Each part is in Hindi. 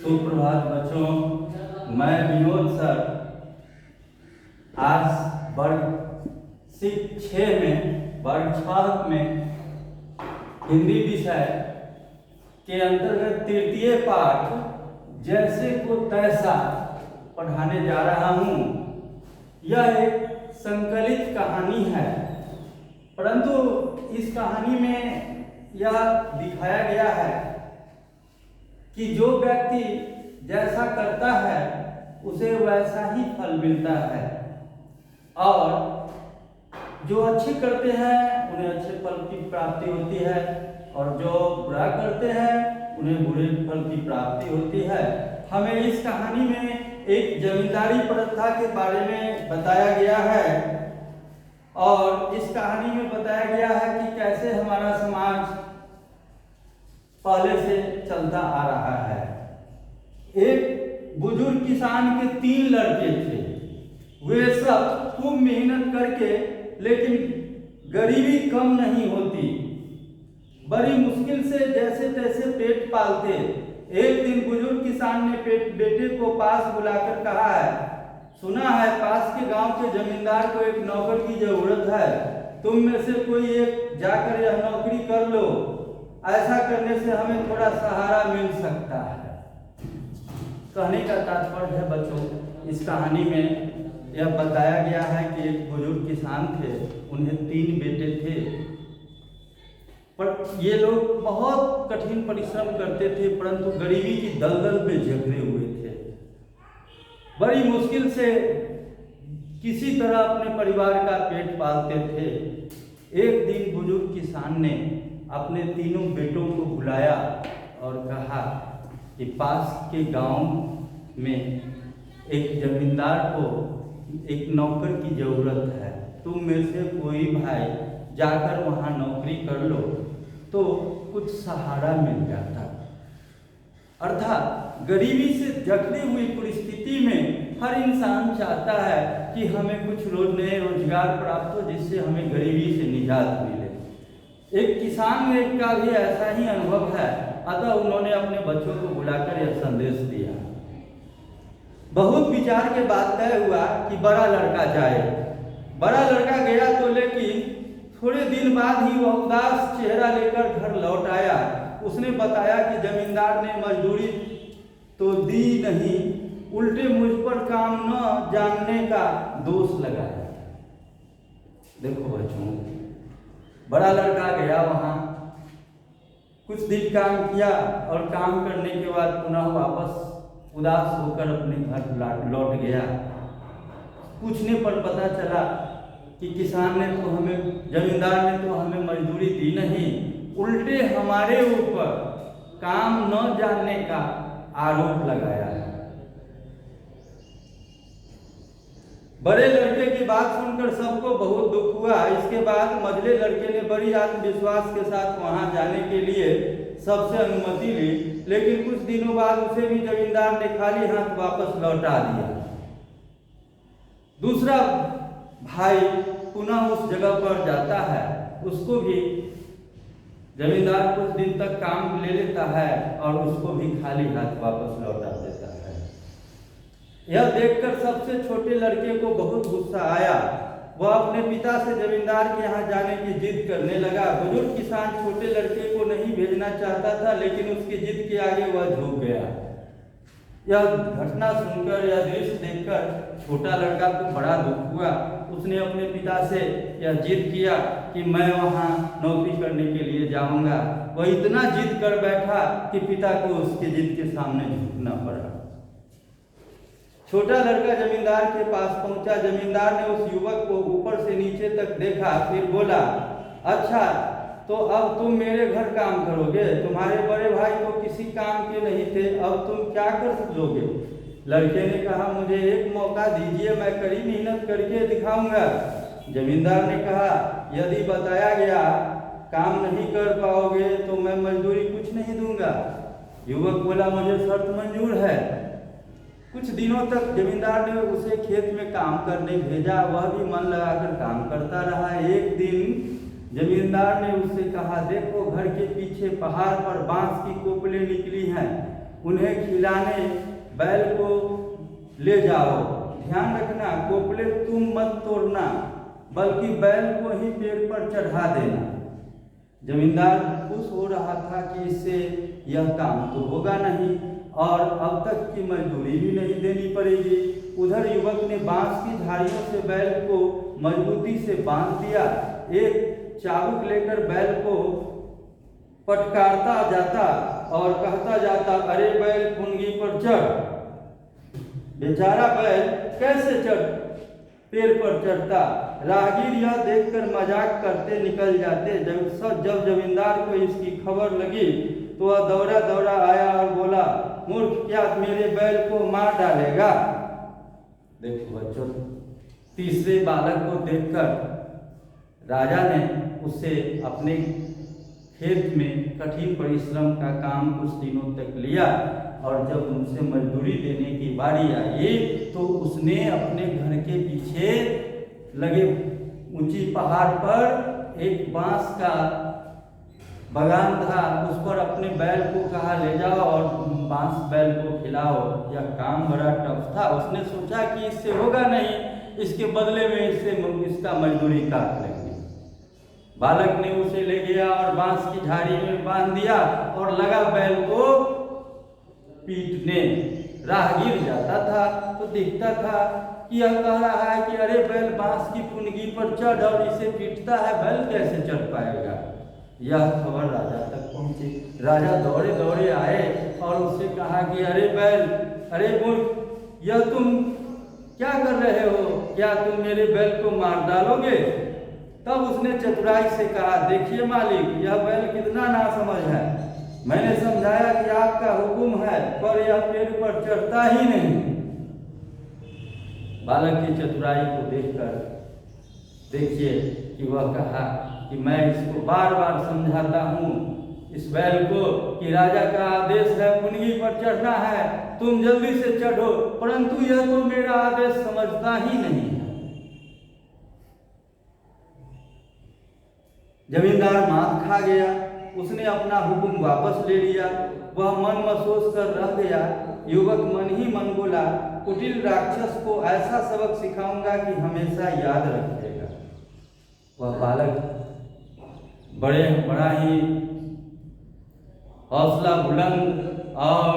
सुप्रभात बच्चों, मैं विनोद सर आज वर्ग 6 में वर्ग 6 में हिंदी विषय के अंतर्गत तृतीय पाठ जैसे को तैसा पढ़ाने जा रहा हूँ। यह एक संकलित कहानी है, परंतु इस कहानी में यह दिखाया गया है कि जो व्यक्ति जैसा करता है उसे वैसा ही फल मिलता है, और जो अच्छे करते हैं उन्हें अच्छे फल की प्राप्ति होती है, और जो बुरा करते हैं उन्हें बुरे फल की प्राप्ति होती है। हमें इस कहानी में एक जमींदारी प्रथा के बारे में बताया गया है, और इस कहानी में बताया गया है कि कैसे हमारा समाज पहले से चलता आ रहा है। एक बुजुर्ग किसान के 3 लड़के थे। वे सब खूब मेहनत करके, लेकिन गरीबी कम नहीं होती, बड़ी मुश्किल से जैसे तैसे पेट पालते। एक दिन बुजुर्ग किसान ने बेटे को पास बुलाकर कहा है, सुना है पास के गांव के जमींदार को एक नौकर की जरूरत है, तुम में से कोई एक जाकर यह नौकरी कर लो, ऐसा करने से हमें थोड़ा सहारा मिल सकता है। कहने का तात्पर्य है बच्चों, इस कहानी में यह बताया गया है कि एक बुजुर्ग किसान थे, उन्हें 3 बेटे थे, पर ये लोग बहुत कठिन परिश्रम करते थे, परंतु गरीबी की दलदल में जकड़े हुए थे। बड़ी मुश्किल से किसी तरह अपने परिवार का पेट पालते थे। एक दिन बुजुर्ग किसान ने अपने 3 बेटों को बुलाया और कहा कि पास के गांव में एक जमींदार को एक नौकर की जरूरत है, तुम में से कोई भाई जाकर वहां नौकरी कर लो तो कुछ सहारा मिल जाता। अर्थात गरीबी से जकड़ी हुई परिस्थिति में हर इंसान चाहता है कि हमें कुछ नए रोजगार प्राप्त हो, जिससे हमें गरीबी से निजात मिले। एक किसान का भी ऐसा ही अनुभव है, अतः उन्होंने अपने बच्चों को बुलाकर यह संदेश दिया। बहुत विचार के बाद तय हुआ कि बड़ा लड़का जाए। बड़ा लड़का गया तो, लेकिन थोड़े दिन बाद ही वह उदास चेहरा लेकर घर लौट आया। उसने बताया कि जमींदार ने मजदूरी तो दी नहीं, उल्टे मुझ पर काम न जानने का दोष लगाया। देखो बच्चों, बड़ा लड़का गया वहां, कुछ दिन काम किया, और काम करने के बाद पुनः वापस उदास होकर अपने घर लौट गया। पूछने पर पता चला कि किसान ने तो हमें, जमींदार ने तो हमें मजदूरी दी नहीं, उल्टे हमारे ऊपर काम न जानने का आरोप लगाया है। बड़े लड़के की बात सुनकर सबको बहुत दुख हुआ। इसके बाद मझले लड़के ने बड़ी आत्मविश्वास के साथ वहां जाने के लिए सबसे अनुमति ली, लेकिन कुछ दिनों बाद उसे भी जमींदार ने खाली हाथ वापस लौटा दिया। दूसरा भाई पुनः उस जगह पर जाता है, उसको भी जमींदार कुछ दिन तक काम ले लेता है और उसको भी खाली हाथ वापस लौटा देता है। यह देखकर सबसे छोटे लड़के को बहुत गुस्सा आया। वह अपने पिता से जमींदार के यहाँ जाने की जिद करने लगा। बुजुर्ग किसान छोटे लड़के को नहीं भेजना चाहता था, लेकिन उसकी जिद के आगे वह झुक गया। यह घटना सुनकर, यह दृश्य देखकर छोटा लड़का को बड़ा दुख हुआ। उसने अपने पिता से यह जिद किया कि मैं वहां नौकरी करने के लिए जाऊंगा। वह इतना जिद कर बैठा कि पिता को उसकी जिद के सामने झुकना पड़ा। छोटा लड़का जमींदार के पास पहुंचा। जमींदार ने उस युवक को ऊपर से नीचे तक देखा, फिर बोला, अच्छा तो अब तुम मेरे घर काम करोगे? तुम्हारे बड़े भाई तो किसी काम के नहीं थे, अब तुम क्या कर लोगे? लड़के ने कहा, मुझे एक मौका दीजिए, मैं कड़ी मेहनत करके दिखाऊंगा। जमींदार ने कहा, यदि बताया गया काम नहीं कर पाओगे तो मैं मजदूरी कुछ नहीं दूंगा। युवक बोला, मुझे शर्त मंजूर है। कुछ दिनों तक जमींदार ने उसे खेत में काम करने भेजा। वह भी मन लगाकर काम करता रहा। एक दिन जमींदार ने उससे कहा, देखो घर के पीछे पहाड़ पर बांस की कोपलें निकली हैं, उन्हें खिलाने बैल को ले जाओ। ध्यान रखना, कोपले तुम मत तोड़ना, बल्कि बैल को ही पेड़ पर चढ़ा देना। जमींदार खुश हो रहा था कि इससे यह काम तो होगा नहीं और अब तक की मजदूरी भी नहीं देनी पड़ेगी। उधर युवक ने बांस की झाड़ियों से बैल को मजबूती से बांध दिया। एक चाबुक लेकर बैल को पटकारता जाता और कहता जाता, अरे बैल पुंगी पर चढ़। बेचारा बैल कैसे पेड़ पर चढ़ता। राहगीर यह देखकर मजाक करते निकल जाते। जब जमींदार को इसकी खबर लगी तो वह दौड़ा दौड़ा आया और बोला, मूर्ख, क्या मेरे बैल को मार डालेगा? देखो बच्चों, तीसरे बालक को देखकर राजा ने उससे अपने खेत में कठिन परिश्रम का काम कुछ दिनों तक लिया और जब उनसे मजदूरी देने की बारी आई तो उसने अपने घर के पीछे लगे ऊंची पहाड़ पर एक बांस का बगान था, उस पर अपने बैल को कहा ले जाओ और बांस बैल को खिलाओ। यह काम बड़ा टफ था। उसने सोचा कि इससे होगा नहीं, इसके बदले में इसका मजदूरी काट लेंगे। बालक ने उसे ले गया और बांस की झाड़ी में बांध दिया और लगा बैल को पीटने। राहगीर जाता था तो देखता था कि यह कह रहा है कि अरे बैल बांस की पुनगी पर चढ़ और इसे पीटता है, बैल कैसे चढ़ पाएगा? यह खबर राजा तक पहुंची। राजा दौड़े दौड़े आए और उससे कहा कि अरे बैल, अरे मूर्ख, यह तुम क्या कर रहे हो? क्या तुम मेरे बैल को मार डालोगे? तब उसने चतुराई से कहा, देखिए मालिक, यह बैल कितना नासमझ है। मैंने समझाया कि आपका हुक्म है, पर यह पेड़ पर चढ़ता ही नहीं। बालक की चतुराई को देखकर देखिए कि वह कहा कि मैं इसको बार बार समझाता हूँ इस बैल को कि राजा का आदेश है पुनगी पर चढ़ना है, तुम जल्दी से चढ़ो, परंतु यह तो मेरा आदेश समझता ही नहीं है। जमींदार मात खा गया। उसने अपना हुक्म वापस ले लिया। वह मन महसूस कर रह गया। युवक मन ही मन बोला, कुटिल राक्षस को ऐसा सबक सिखाऊंगा कि हमेशा याद रखेगा। वह बालक बड़ा ही हौसला बुलंद और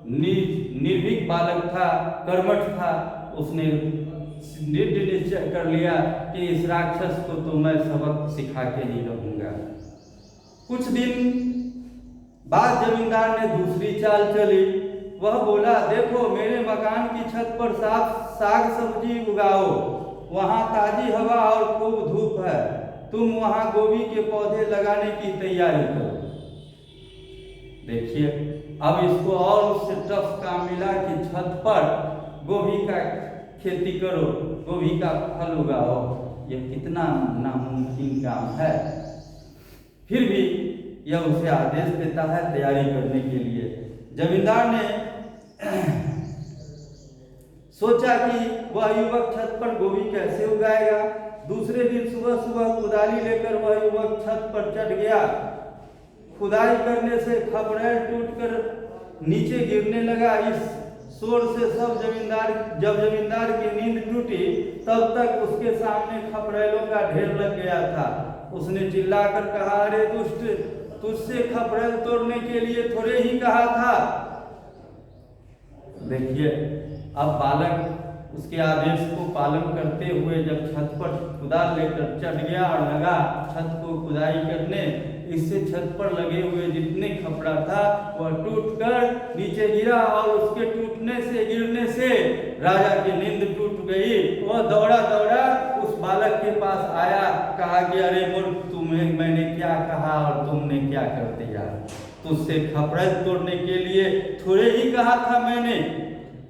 निर्भीक बालक था, कर्मठ था। उसने निश्चय कर लिया कि इस राक्षस को तो मैं सबक सिखा के ही रहूंगा। कुछ दिन बाद जमींदार ने दूसरी चाल चली। वह बोला, देखो मेरे मकान की छत पर साग सब्जी उगाओ, वहां ताजी हवा और खूब धूप है, तुम वहां गोभी के पौधे लगाने की तैयारी करो। देखिए, अब इसको और उससे टफ काम मिला कि छत पर गोभी का खेती करो, गोभी का फल उगाओ। यह कितना नामुमकिन काम है, फिर भी यह उसे आदेश देता है तैयारी करने के लिए। जमींदार ने सोचा कि वह युवक छत पर गोभी कैसे उगाएगा। दूसरे दिन सुबह सुबह कुदाली लेकर वह युवक छत पर चढ़ गया। खुदाई करने से खपड़ेल टूटकर नीचे गिरने लगा। इस शोर से जब जमींदार की नींद टूटी तब तक उसके सामने खपड़ेलों का ढेर लग गया था। उसने चिल्लाकर कहा, अरे दुष्ट, तुझसे खपड़ेल तोड़ने के लिए थोड़े ही कहा था। देखिए, अब बालक उसके आदेश को पालन करते हुए जब छत पर कुदाल लेकर चढ़ गया और लगा छत को खुदाई करने, इससे छत पर लगे हुए जितने खपड़ा था वह टूटकर नीचे गिरा और उसके गिरने से राजा की नींद टूट गई। वह दौड़ा दौड़ा उस बालक के पास आया, कहा कि अरे मूर्ख, मैंने क्या कहा और तुमने क्या कर दिया? तुझसे खपड़ेल तोड़ने के लिए थोड़े ही कहा था मैंने।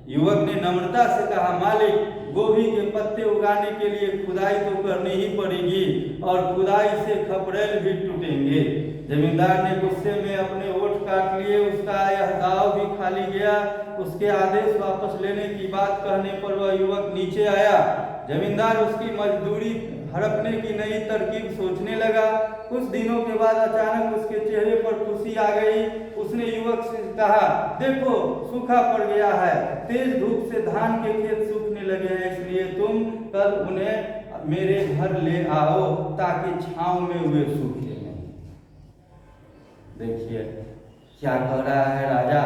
युवक ने नम्रता से कहा, मालिक, गोभी के पत्ते उगाने के लिए खुदाई तो करनी ही पड़ेगी और खुदाई से खपड़ेल भी टूटेंगे। जमींदार ने गुस्से में अपने ओठ काट लिए। उसका यह दाव भी खाली गया। उसके आदेश वापस लेने की बात कहने पर वह युवक नीचे आया। जमींदार उसकी मजदूरी हड़पने की नई तरकीब सोचने लगा। कुछ दिनों के बाद अचानक उसके चेहरे पर खुशी आ गई। उसने युवक से कहा, देखो सूखा पड़ गया है, तेज धूप से धान के खेत सूखने लगे हैं, इसलिए तुम कल उन्हें मेरे घर ले आओ ताकि छांव में वे सूखे नहीं। देखिए क्या कह रहा है राजा।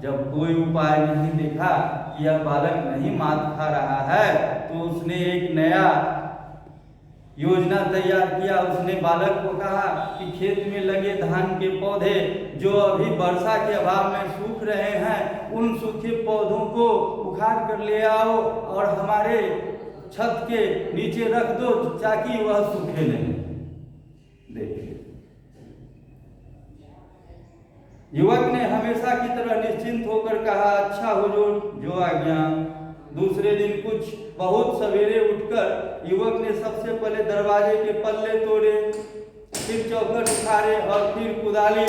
जब कोई उपाय नहीं देखा कि यह बालक नहीं मात खा रहा है, तो उसने एक नया योजना तैयार किया। उसने बालक को कहा कि खेत में लगे धान के पौधे जो अभी वर्षा के अभाव में सूख रहे हैं, उन सूखे पौधों को उखाड़ कर ले आओ और हमारे छत के नीचे रख दो ताकि वह सूखे नहीं। देखिए युवक ने हमेशा की तरह निश्चिंत होकर कहा, अच्छा हुजूर, जो आज्ञा। दूसरे दिन कुछ बहुत सवेरे उठकर युवक ने सबसे पहले दरवाजे के पल्ले तोड़े, फिर चौखट उखाड़े और फिर कुदाली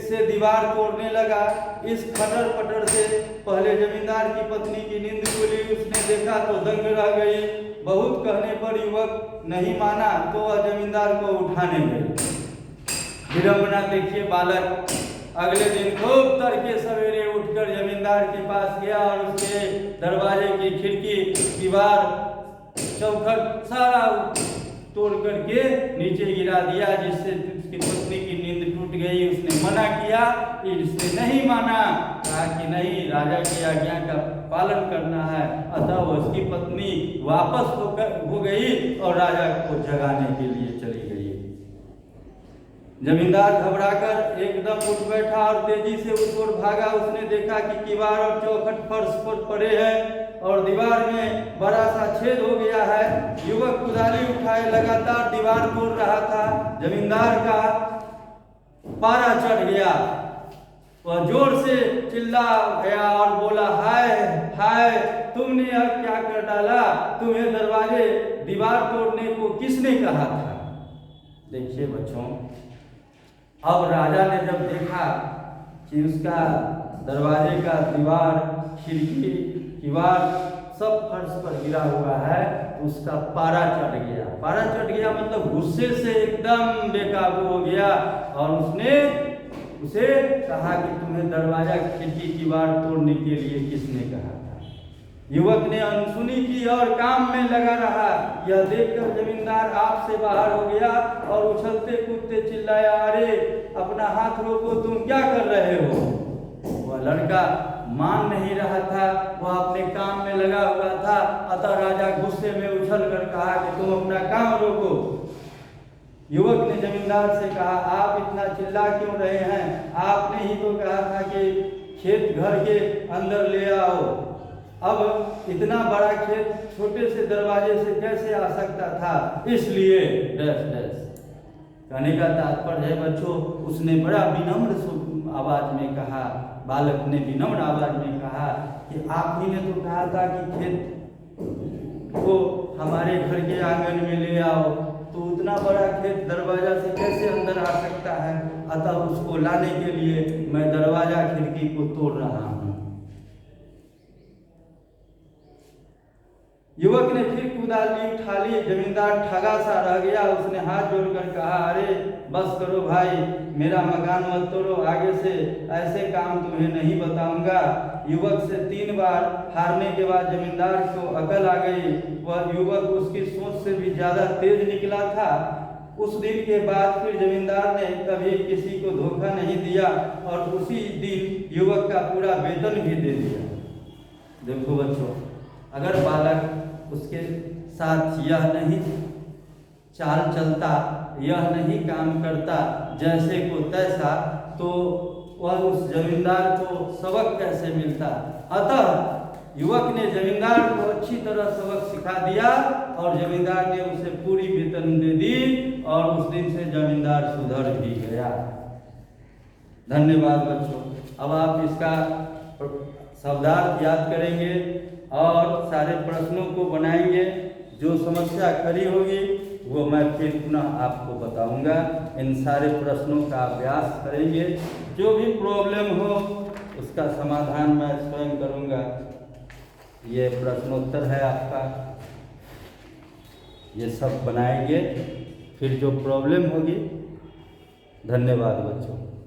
से दीवार तोड़ने लगा। इस खटर पटर से पहले जमींदार की पत्नी की नींद खुली। उसने देखा तो दंग रह गई। बहुत कहने पर युवक नहीं माना तो वह जमींदार को उठाने गई। विडंबना देखिए बालक अगले दिन खूब तड़के सवेरे उठकर जमींदार के पास गया और उसके दरवाजे की खिड़की, दीवार, चौखट सारा तोड़ करके नीचे गिरा दिया, जिससे उसकी पत्नी की नींद टूट गई। उसने मना किया, इसने नहीं माना, कहा कि नहीं, राजा की आज्ञा का पालन करना है। अतः उसकी पत्नी वापस हो गई और राजा को जगाने के लिए चली गई। जमींदार घबराकर एकदम उठ बैठा और तेजी से उस ओर भागा। उसने देखा कि किवाड़ और चौखट फर्श पर पड़े हैं और दीवार में बड़ा सा छेद हो गया है। युवक कुदाली उठाए लगातार दीवार तोड़ रहा था। जमींदार का पारा चढ़ गया। वह जोर से चिल्ला गया और बोला, हाय हाय, तुमने अब क्या कर डाला? तुम्हें दरवाजे दीवार तोड़ने को किसने कहा था? देखिए बच्चों, अब राजा ने जब देखा कि उसका दरवाजे का दीवार, खिड़की, किवाड़ सब फर्श पर गिरा हुआ है, तो उसका पारा चढ़ गया। पारा चढ़ गया मतलब गुस्से से एकदम बेकाबू हो गया और उसने उसे कहा कि तुम्हें दरवाजा, खिड़की, किवाड़ तोड़ने के लिए किसने कहा था? युवक ने अनसुनी की और काम में लगा रहा। यह देखकर जमींदार आप से बाहर हो गया और उछलते कूदते चिल्लाया, अरे अपना हाथ रोको, तुम क्या कर रहे हो? वह लड़का मान नहीं रहा था, वह अपने काम में लगा हुआ था। अतः राजा गुस्से में उछल कर कहा कि तुम अपना काम रोको। युवक ने जमींदार से कहा, आप इतना चिल्ला क्यों रहे हैं? आपने ही तो कहा था कि खेत घर के अंदर ले आओ। अब इतना बड़ा खेत छोटे से दरवाजे से कैसे आ सकता था? इसलिए डैश डैश। कहने का तात्पर्य है बच्चों, उसने बड़ा विनम्र आवाज में कहा, बालक ने विनम्र आवाज में कहा कि आप ही ने तो कहा था कि खेत को हमारे घर के आंगन में ले आओ, तो उतना बड़ा खेत दरवाजा से कैसे अंदर आ सकता है? अतः उसको लाने के लिए मैं दरवाजा, खिड़की को तोड़ रहा हूँ। युवक ने फिर कुदाली उठा ली। जमींदार ठगा सा रह गया। उसने हाथ जोड़कर कहा, अरे बस करो भाई, मेरा मकान मत तोड़ो, आगे से ऐसे काम तुम्हें नहीं बताऊंगा। युवक से 3 बार हारने के बाद जमींदार को अकल आ गई। वह युवक उसकी सोच से भी ज्यादा तेज निकला था। उस दिन के बाद फिर जमींदार ने कभी किसी को धोखा नहीं दिया और उसी दिन युवक का पूरा वेतन भी दे दिया। देखो बच्चों, अगर बालक उसके साथ यह नहीं चाल चलता, यह नहीं काम करता जैसे को तैसा, तो वह उस जमींदार को सबक कैसे मिलता? अतः युवक ने जमींदार को अच्छी तरह सबक सिखा दिया और जमींदार ने उसे पूरी वेतन दे दी और उस दिन से जमींदार सुधर भी गया। धन्यवाद बच्चों। अब आप इसका शब्दार्थ याद करेंगे और सारे प्रश्नों को बनाएंगे। जो समस्या खड़ी होगी वो मैं फिर पुनः आपको बताऊंगा। इन सारे प्रश्नों का अभ्यास करेंगे। जो भी प्रॉब्लम हो उसका समाधान मैं स्वयं करूंगा। ये प्रश्नोत्तर है आपका। ये सब बनाएंगे, फिर जो प्रॉब्लम होगी। धन्यवाद बच्चों।